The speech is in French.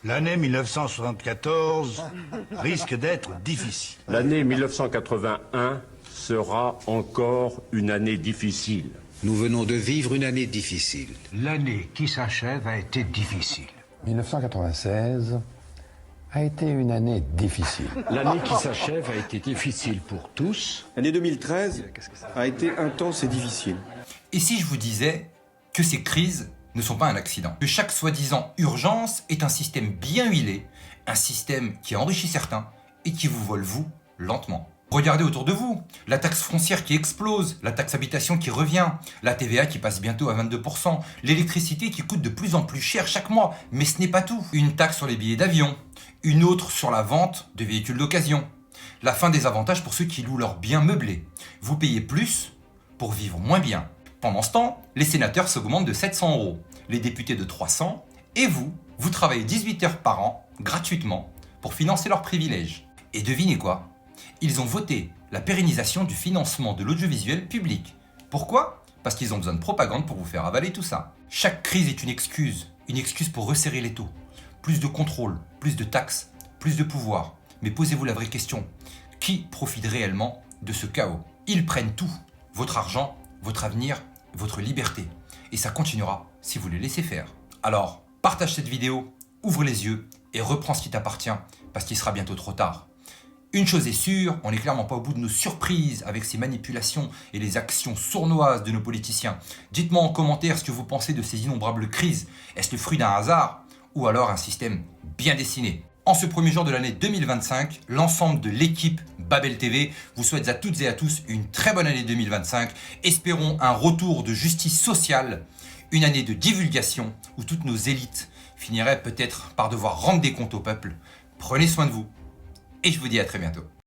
L'année 1974 risque d'être difficile. L'année 1981 sera encore une année difficile. Nous venons de vivre une année difficile. L'année qui s'achève a été difficile. 1996 a été une année difficile. L'année qui s'achève a été difficile pour tous. L'année 2013 a été intense et difficile. Et si je vous disais que ces crises ne sont pas un accident, que chaque soi-disant urgence est un système bien huilé, un système qui enrichit certains et qui vous vole vous lentement. Regardez autour de vous, la taxe foncière qui explose, la taxe habitation qui revient, la TVA qui passe bientôt à 22%, l'électricité qui coûte de plus en plus cher chaque mois, mais ce n'est pas tout. Une taxe sur les billets d'avion, une autre sur la vente de véhicules d'occasion, la fin des avantages pour ceux qui louent leurs biens meublés. Vous payez plus pour vivre moins bien. Pendant ce temps, les sénateurs s'augmentent de 700 €, les députés de 300, et vous travaillez 18 heures par an, gratuitement, pour financer leurs privilèges. Et devinez quoi ? Ils ont voté la pérennisation du financement de l'audiovisuel public. Pourquoi ? Parce qu'ils ont besoin de propagande pour vous faire avaler tout ça. Chaque crise est une excuse pour resserrer l'étau. Plus de contrôle, plus de taxes, plus de pouvoir. Mais posez-vous la vraie question, qui profite réellement de ce chaos ? Ils prennent tout, votre argent, votre avenir, votre liberté. Et ça continuera si vous les laissez faire. Alors, partage cette vidéo, ouvre les yeux et reprends ce qui t'appartient parce qu'il sera bientôt trop tard. Une chose est sûre, on n'est clairement pas au bout de nos surprises avec ces manipulations et les actions sournoises de nos politiciens. Dites-moi en commentaire ce que vous pensez de ces innombrables crises. Est-ce le fruit d'un hasard ou alors un système bien dessiné ? En ce premier jour de l'année 2025, l'ensemble de l'équipe Babel TV vous souhaite à toutes et à tous une très bonne année 2025. Espérons un retour de justice sociale, une année de divulgation où toutes nos élites finiraient peut-être par devoir rendre des comptes au peuple. Prenez soin de vous et je vous dis à très bientôt.